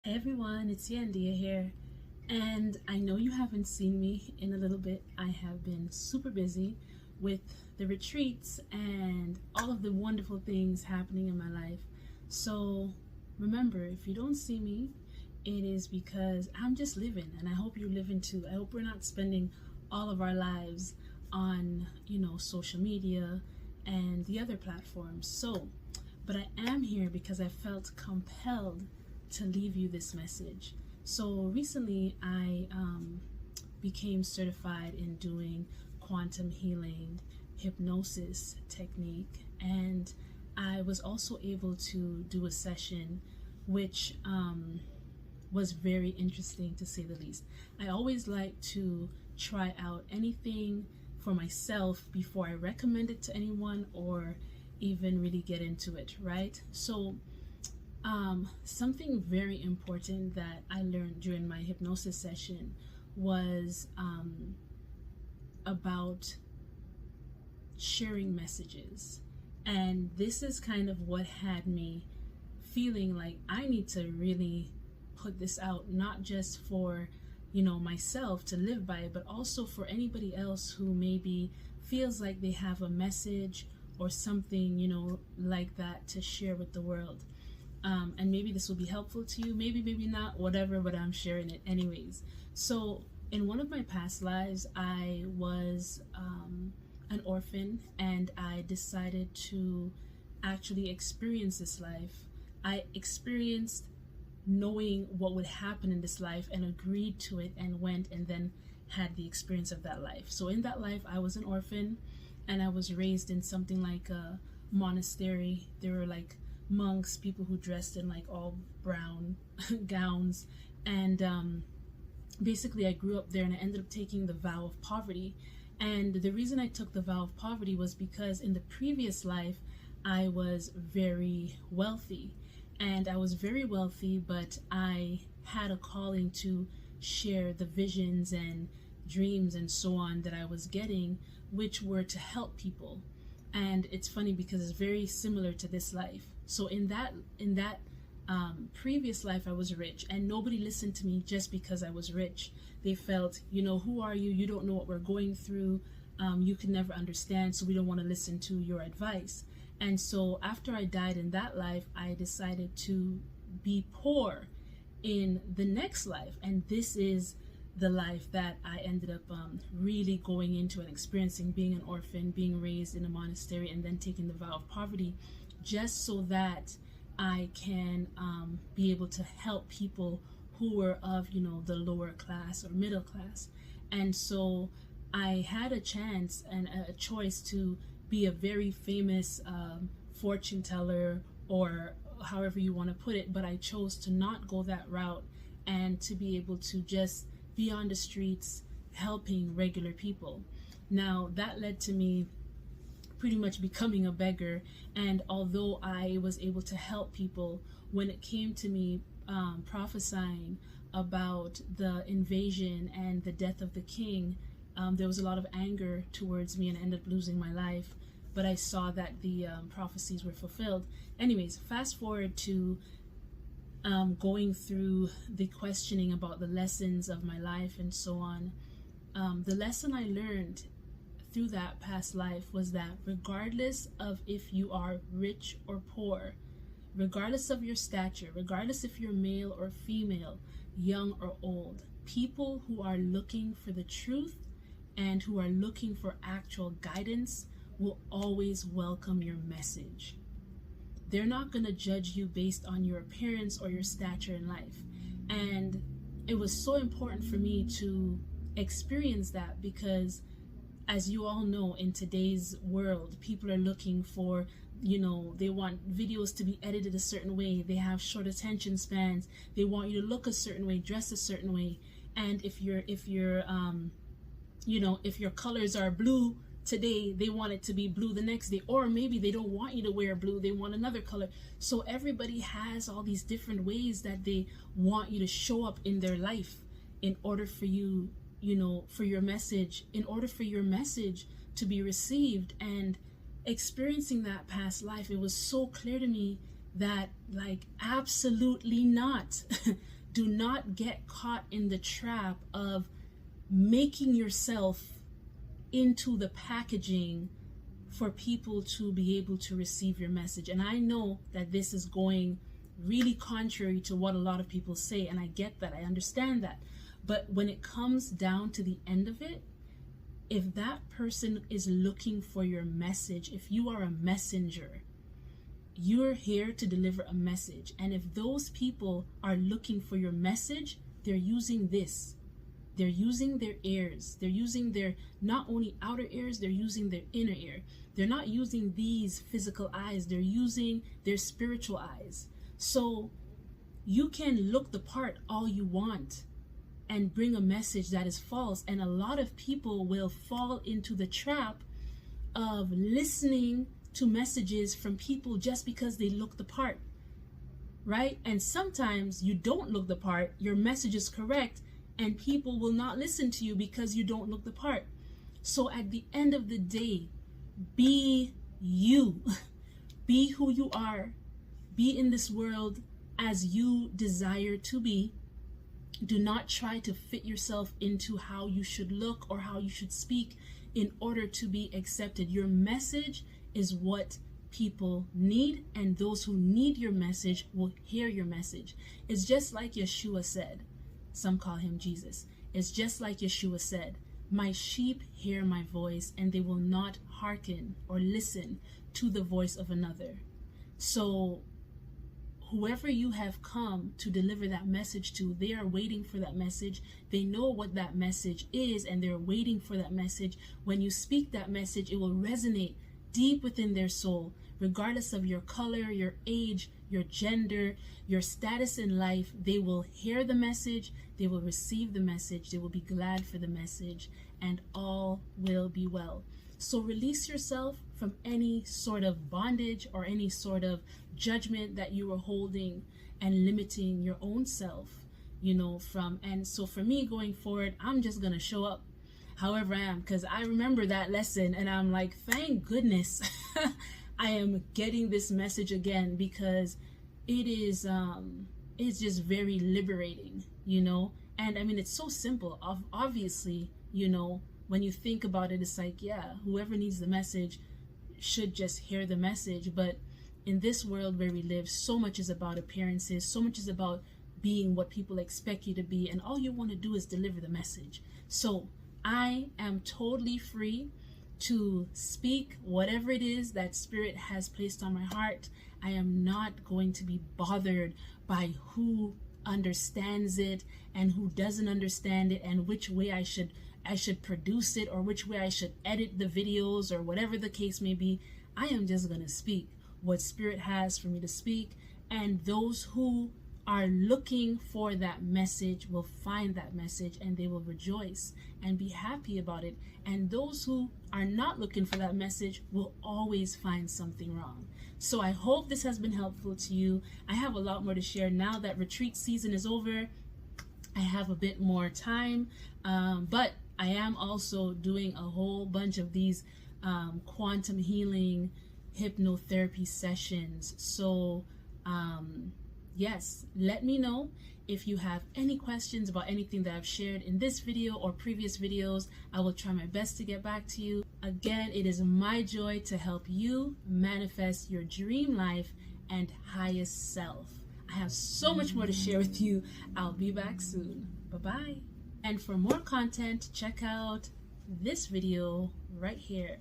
Hey everyone, it's Yandia here, and I know you haven't seen me in a little bit. I have been super busy with the retreats and all of the wonderful things happening in my life. So remember, if you don't see me, it is because I'm just living, and I hope you're living too. I hope we're not spending all of our lives on, social media and the other platforms. But I am here because I felt compelled to leave you this message. So recently I became certified in doing quantum healing, hypnosis technique, and I was also able to do a session which was very interesting, to say the least. I always like to try out anything for myself before I recommend it to anyone or even really get into it, right? So something very important that I learned during my hypnosis session was about sharing messages. And this is kind of what had me feeling like I need to really put this out, not just for, myself to live by it, but also for anybody else who maybe feels like they have a message or something, like that to share with the world. And maybe this will be helpful to you, maybe not, whatever, but I'm sharing it anyways. So in one of my past lives, I was an orphan, and I decided to actually experience this life. I experienced knowing what would happen in this life and agreed to it and went and then had the experience of that life. So in that life, I was an orphan, and I was raised in something like a monastery. There were like monks, people who dressed in like all brown gowns, and basically I grew up there, and I ended up taking the vow of poverty. And the reason I took the vow of poverty was because in the previous life I was very wealthy, but I had a calling to share the visions and dreams and so on that I was getting, which were to help people. And it's funny because it's very similar to this life. So in that previous life, I was rich, and nobody listened to me just because I was rich. They felt, who are you? You don't know what we're going through. You can never understand, so we don't want to listen to your advice. And so after I died in that life, I decided to be poor in the next life, and this is the life that I ended up really going into and experiencing, being an orphan, being raised in a monastery, and then taking the vow of poverty, just so that I can be able to help people who were of, the lower class or middle class. And so I had a chance and a choice to be a very famous fortune teller, or however you want to put it, but I chose to not go that route and to be able to just be on the streets helping regular people. Now that led to me pretty much becoming a beggar, and although I was able to help people, when it came to me prophesying about the invasion and the death of the king, there was a lot of anger towards me, and I ended up losing my life. But I saw that the prophecies were fulfilled. Anyways, fast forward to going through the questioning about the lessons of my life and so on. The lesson I learned through that past life was that regardless of if you are rich or poor, regardless of your stature, regardless if you're male or female, young or old, people who are looking for the truth and who are looking for actual guidance will always welcome your message. They're not going to judge you based on your appearance or your stature in life. And it was so important for me to experience that because, as you all know, in today's world, people are looking for, they want videos to be edited a certain way. They have short attention spans. They want you to look a certain way, dress a certain way. And if your colors are blue today, they want it to be blue the next day, or maybe they don't want you to wear blue, they want another color. So everybody has all these different ways that they want you to show up in their life in order for you, for your message, to be received. And experiencing that past life, it was so clear to me that, like, absolutely not. Do not get caught in the trap of making yourself into the packaging for people to be able to receive your message. And I know that this is going really contrary to what a lot of people say, and I get that, I understand that. But when it comes down to the end of it, if that person is looking for your message, if you are a messenger, you're here to deliver a message. And if those people are looking for your message, they're using this. They're using their ears. They're using their not only outer ears, they're using their inner ear. They're not using these physical eyes. They're using their spiritual eyes. So you can look the part all you want and bring a message that is false. And a lot of people will fall into the trap of listening to messages from people just because they look the part, right? And sometimes you don't look the part, your message is correct, and people will not listen to you because you don't look the part. So at the end of the day, be you. Be who you are. Be in this world as you desire to be. Do not try to fit yourself into how you should look or how you should speak in order to be accepted. Your message is what people need, and those who need your message will hear your message. It's just like Yeshua said. Some call him Jesus. It's just like Yeshua said, my sheep hear my voice, and they will not hearken or listen to the voice of another. So whoever you have come to deliver that message to, they are waiting for that message. They know what that message is, and they're waiting for that message. When you speak that message, it will resonate deep within their soul, regardless of your color, your age, your gender, your status in life. They will hear the message, they will receive the message, they will be glad for the message, and all will be well. So release yourself from any sort of bondage or any sort of judgment that you are holding and limiting your own self, from. And so for me going forward, I'm just going to show up however I am, because I remember that lesson and I'm like, thank goodness I am getting this message again, because it is it's just very liberating, and I mean, it's so simple. Obviously, when you think about it, it's like, yeah, whoever needs the message should just hear the message. But in this world where we live, so much is about appearances, so much is about being what people expect you to be, and all you want to do is deliver the message. So I am totally free to speak whatever it is that Spirit has placed on my heart. I am not going to be bothered by who understands it and who doesn't understand it, and which way I should produce it, or which way I should edit the videos, or whatever the case may be. I am just going to speak what Spirit has for me to speak, and those who are looking for that message will find that message, and they will rejoice and be happy about it. And those who are not looking for that message will always find something wrong. So I hope this has been helpful to you. I have a lot more to share now that retreat season is over. I have a bit more time, but I am also doing a whole bunch of these quantum healing hypnotherapy sessions. So yes, let me know if you have any questions about anything that I've shared in this video or previous videos. I will try my best to get back to you. Again, it is my joy to help you manifest your dream life and highest self. I have so much more to share with you. I'll be back soon. Bye-bye. And for more content, check out this video right here.